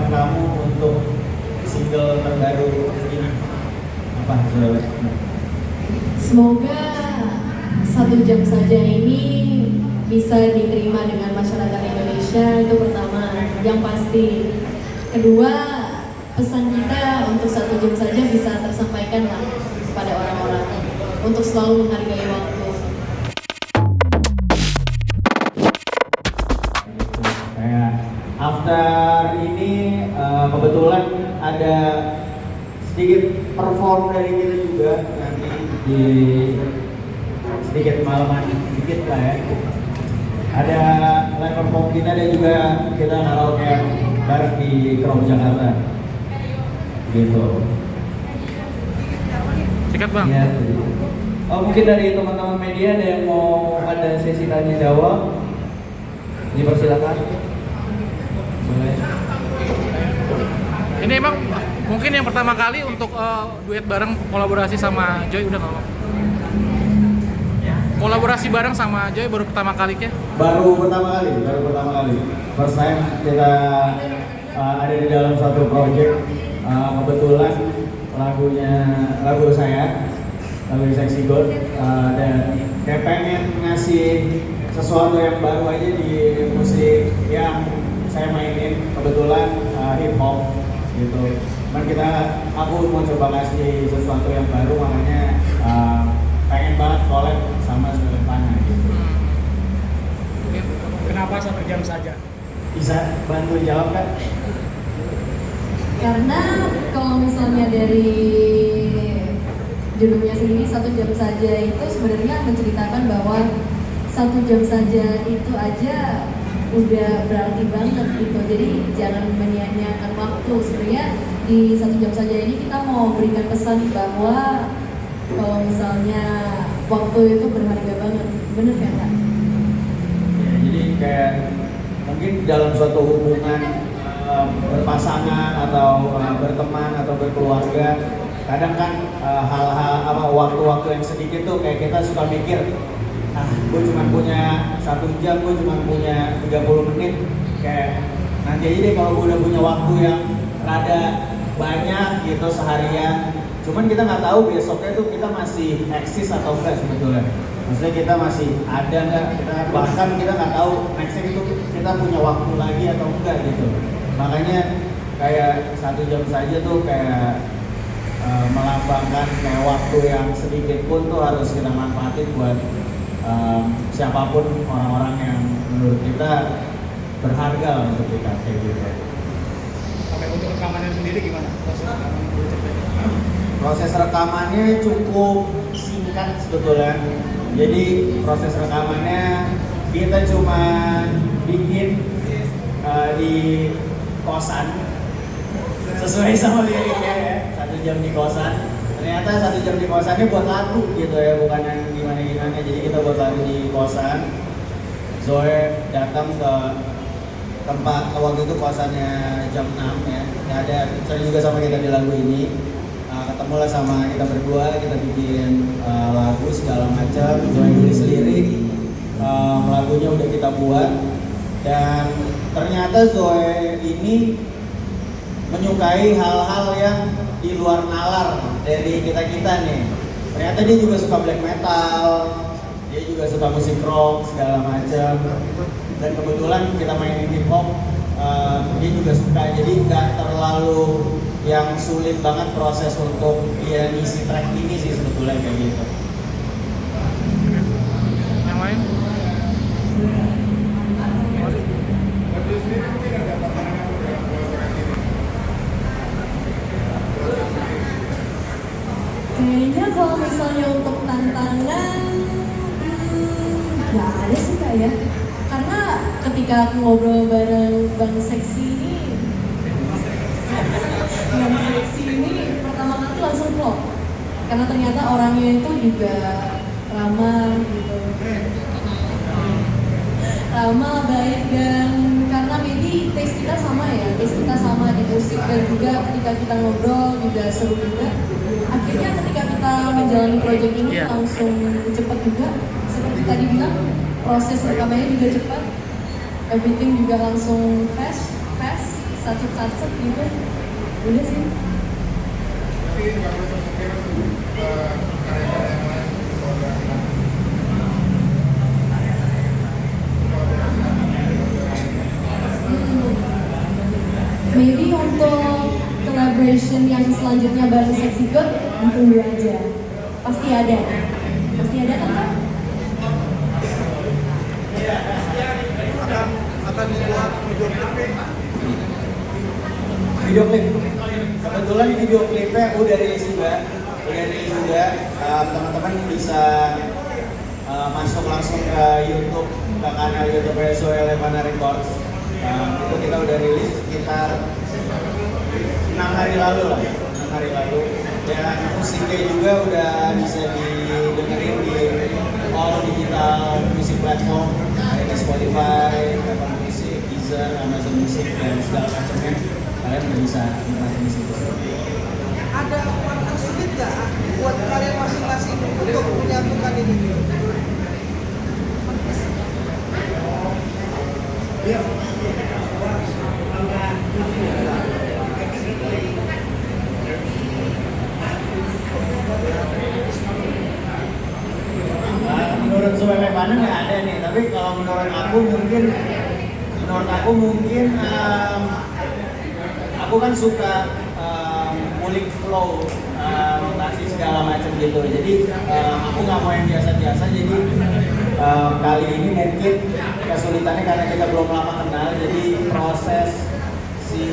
kamu untuk single terbaru ini? Apa Zoe? Semoga 1 jam saja ini bisa diterima dengan masyarakat Indonesia, itu pertama, yang pasti. Kedua, pesan kita untuk 1 jam saja bisa tersampaikan lah kepada orang-orang untuk selalu menghargai waktu. Kayak after ini kebetulan ada sedikit perform dari kita juga nanti di sedikit malaman sedikit lah ya. Ada live perform kita dan juga kita karaoke bareng di Krop Jakarta. Gitu. Sikat bang. Ya. Oh, mungkin dari teman-teman media ada yang mau ada sesi tanya jawab, dipersilakan. Boleh. Ini emang mungkin yang pertama kali untuk duet bareng kolaborasi sama Joy udah nggak? Kolaborasi bareng sama Joy baru pertama kali ya? Baru pertama kali. First time kita ada di dalam satu project. Kebetulan lagu saya, lagu Sexy God, dan kayak pengen ngasih sesuatu yang baru aja di musik yang saya mainin, kebetulan hip hop gitu. Cuman aku mau coba kasih sesuatu yang baru, makanya pengen banget collab sama Selepanah gitu. Kenapa 1 jam saja? Bisa bantu jawab kan? Karena kalau misalnya dari judulnya sendiri 1 jam saja itu sebenarnya menceritakan bahwa 1 jam saja itu aja udah berarti banget gitu. Jadi jangan menyia-nyiakan waktu. Sebenarnya di 1 jam saja ini kita mau berikan pesan bahwa kalau misalnya waktu itu berharga banget, bener kan Kak? Ya, jadi kayak mungkin dalam suatu hubungan berpasangan atau berteman atau berkeluarga, kadang kan hal-hal waktu-waktu yang sedikit tuh kayak kita suka mikir, gue cuma punya 1 jam, gue cuma punya 30 menit, kayak nanti aja deh kalau gue udah punya waktu yang rada banyak gitu seharian. Cuman kita nggak tahu besoknya tuh kita masih eksis atau enggak sebetulnya. Maksudnya kita masih ada nggak, bahkan kita nggak tahu nextnya itu kita punya waktu lagi atau enggak gitu. Makanya kayak 1 jam saja tuh kayak melambangkan kayak waktu yang sedikit pun tuh harus kita manfaatin buat siapapun orang-orang yang menurut kita berharga lah untuk kita kayak gitu. Oke, untuk rekamannya sendiri gimana? Proses rekamannya cukup singkat sebetulnya. Jadi proses rekamannya kita cuma bikin di kosan sesuai sama liriknya ya, 1 jam di kosan. Ternyata 1 jam di kosannya buat lagu gitu ya, bukan yang gimana-gimana. Jadi kita buat lagu di kosan. Zoe datang ke tempat waktu itu kosannya jam 6 ya. Nggak ada, saya juga sama kita di lagu ini. Ketemulah sama kita berdua, kita bikin lagu segala macam. Zoe nulis lirik, lagunya udah kita buat. Dan ternyata Zoe ini menyukai hal-hal yang di luar nalar dari kita-kita nih. Ternyata dia juga suka black metal, dia juga suka musik rock segala macam. Dan kebetulan kita mainin hip hop, dia juga suka. Jadi nggak terlalu yang sulit banget proses untuk dia ngisi track ini sih sebetulnya kayak gitu. Yang lain? Kayaknya kalau misalnya untuk tantangan nggak ada sih Kak ya. Karena ketika aku ngobrol bareng Bang Seksi ini, pertama kali langsung klop. Karena ternyata orangnya itu juga ramah gitu. Ramah, baik, dan karena maybe taste kita sama ya, taste kita sama di musik, dan juga ketika kita ngobrol juga seru juga. Akhirnya ketika kita menjalani proyek ini langsung cepat juga. Seperti tadi bilang, proses rekamannya juga cepat, everything juga langsung fast, satset gitu. Udah sih. Maybe untuk collaboration yang selanjutnya bareng Sexy God, ditunggu aja. Pasti ada kan Kak? akan dibuat Video klip. Kebetulan video klipnya aku dari juga. Teman-teman bisa masuk langsung ke YouTube, ke kanal YouTube SO Elevana Records. Itu kita udah rilis sekitar 6 hari lalu lah. Dan musiknya juga udah bisa didengerin di all digital music platform, ada Spotify, Apple Music, Deezer, Amazon Music dan segala macamnya. Kalian udah bisa nikmatin di situ. ada faktor sulit nggak buat kalian masing-masing untuk menyatukan ini? Iya. Menurut Sobat Elevana nggak ada nih, tapi kalau menurut aku mungkin aku kan suka ngulik flow, notasi segala macam gitu. Jadi aku nggak mau yang biasa-biasa. Jadi kali ini mungkin kesulitannya karena kita belum lama kenal. Jadi proses si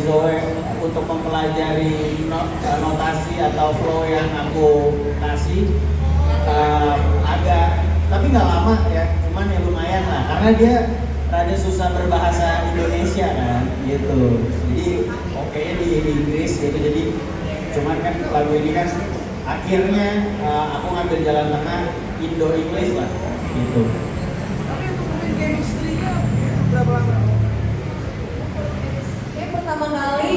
Zoe untuk mempelajari notasi atau flow yang aku kasih agak, tapi nggak lama ya, cuman ya lumayan lah, karena dia rada susah berbahasa Indonesia kan, gitu. Jadi oke di Inggris gitu, jadi cuman kan lagu ini kan akhirnya aku ngambil jalan tengah Indo English lah, gitu. Tapi untuk mungkin chemistry-nya berapa lama? Pertama kali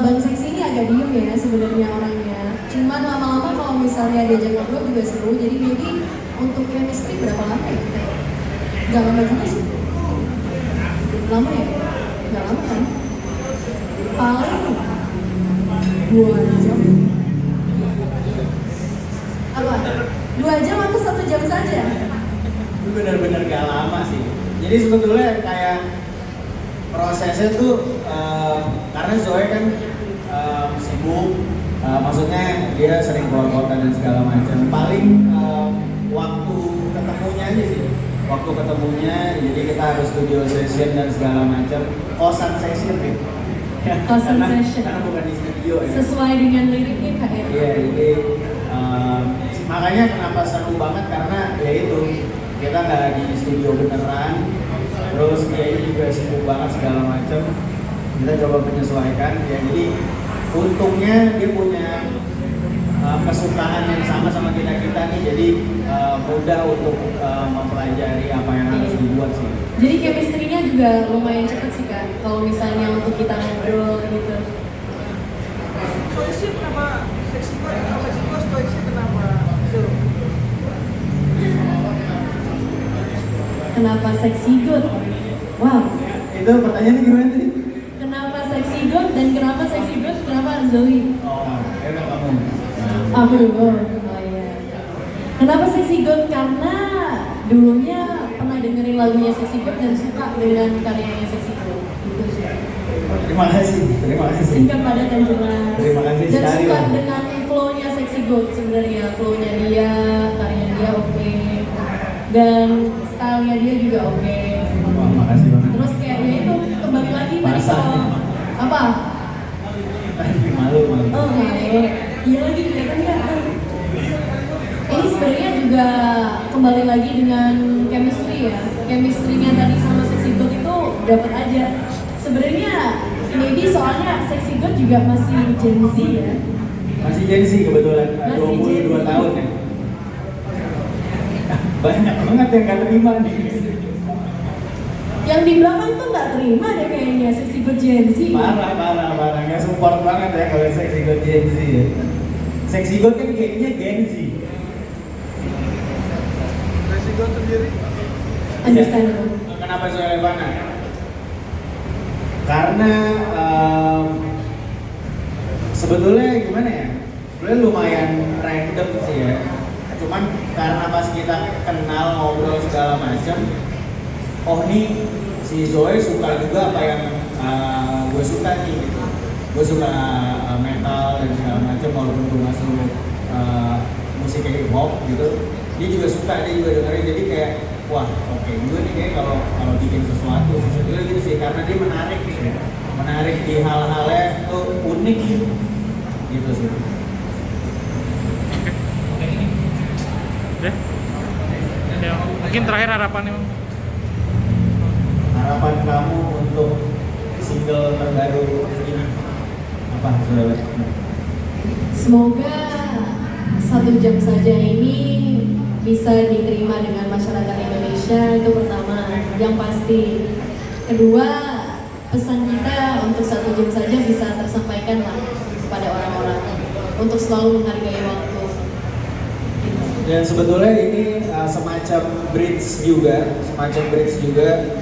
Bang Seksi ini agak diem ya sebenarnya orangnya. Cuman lama-lama kalau misalnya diajak ngobrol juga seru. Jadi maybe untuk chemistry berapa lama ya? Gak lama juga sih. Lama ya? Gak lama kan? Paling 2 jam. Apa? 2 jam atau 1 jam saja? Itu benar-benar gak lama sih. Jadi sebetulnya kayak prosesnya tuh karena Zoe kan sibuk, maksudnya dia sering keluar kota dan segala macam. Paling waktu ketemunya aja sih, jadi kita harus studio session dan segala macam, kosan session ya. Kosan session. Karena bukan di studio ya. Sesuai dengan liriknya Kak ya? Iya, jadi makanya kenapa seru banget, karena ya itu kita nggak di studio beneran, terus dia juga sibuk banget segala macam. Kita coba menyesuaikan ya, jadi untungnya dia punya kesukaan yang sama kita nih, jadi mudah untuk mempelajari apa yang harus dibuat sih. Jadi chemistry-nya juga lumayan cepet sih Kak, kalau misalnya untuk kita ngobrol gitu. Choice-nya kenapa seksi banget? Kalau seksi banget, choice-nya kenapa? Kenapa Sexy God? Wow. Itu pertanyaannya gimana tadi? Kenapa Sexy God dan kenapa Sexy God? Kenapa Zoe? Oh, emang kamu. Aku dulu. Oh iya. Kenapa Sexy God? Karena dulunya pernah dengerin lagunya Sexy God dan suka dengan karyanya Sexy God. Gitu sih. Terima kasih. Singkat padat dan jelas. Terima kasih Dan sekali. suka dengan flow-nya Sexy God sebenarnya. Flow-nya dia, karyanya dia oke. Dan style-nya dia juga oke. Wah, makasih banget. Terus kayaknya itu kembali lagi tadi soal apa? Malu. Oh malu. Iya lagi kelihatan nggak? Ini sebenarnya juga kembali lagi dengan chemistry ya. Chemistry-nya tadi sama Sexy God itu dapat aja. Sebenarnya maybe soalnya Sexy God juga masih Gen Z ya. Masih Gen Z kebetulan, Masih 22 Gen Z. tahun ya. Banyak banget yang gak terima nih. Yang di belakang tuh nggak terima deh kayaknya Sexy God Gen Z. Parah, nggak support banget ya kalau Sexy God Gen Z ya. Sexy God kan kayaknya Gen Z. Seksi banget sendiri. Understandable. Kenapa Zoe Elevana? Karena sebetulnya gimana ya? Sebenarnya lumayan random sih ya. Cuman karena pas kita kenal ngobrol segala macam, oh nih si Zoe suka juga apa yang gue suka nih gitu. Gue suka metal dan segala macam walaupun gue masuk musik hip hop gitu. Dia juga suka, dia juga dengerin, jadi kayak wah oke juga nih kayak kalau bikin sesuatu gitu sih, karena dia menarik nih, menarik di hal-halnya tuh unik gitu sih. Oke. Ya, mungkin terakhir harapannya. Harapan kamu untuk single terbaru ini apa saudara? Semoga 1 jam saja ini bisa diterima dengan masyarakat Indonesia, itu pertama, yang pasti. Kedua, pesan kita untuk 1 jam saja bisa tersampaikan lah kepada orang-orang untuk selalu menghargai waktu. Dan sebetulnya ini semacam bridge juga,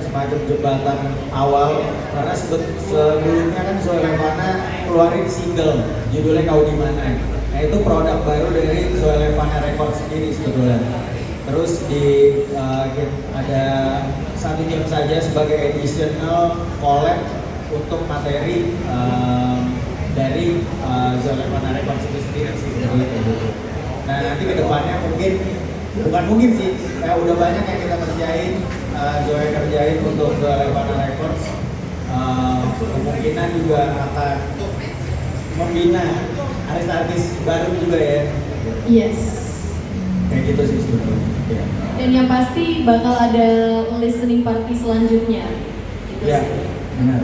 semacam jembatan awal, karena sebelumnya kan Zoe Levana keluarin single judulnya Kau Di Mana. Nah itu produk baru dari Zoe Levana Records sendiri sebetulnya. Terus ada 1 jam saja sebagai additional collab untuk materi dari Zoe Levana Records itu sendiri sih sebetulnya kayak gitu. Nah nanti kedepannya bukan mungkin sih, udah banyak yang kita kerjain, Zoe kerjain untuk Zoe Levana Records. Kemungkinan juga akan membina artis-artis baru juga ya. Yes. Kayak gitu sih sebetulnya. Ya. Dan yang pasti bakal ada listening party selanjutnya. Gitu Ya, sih. benar.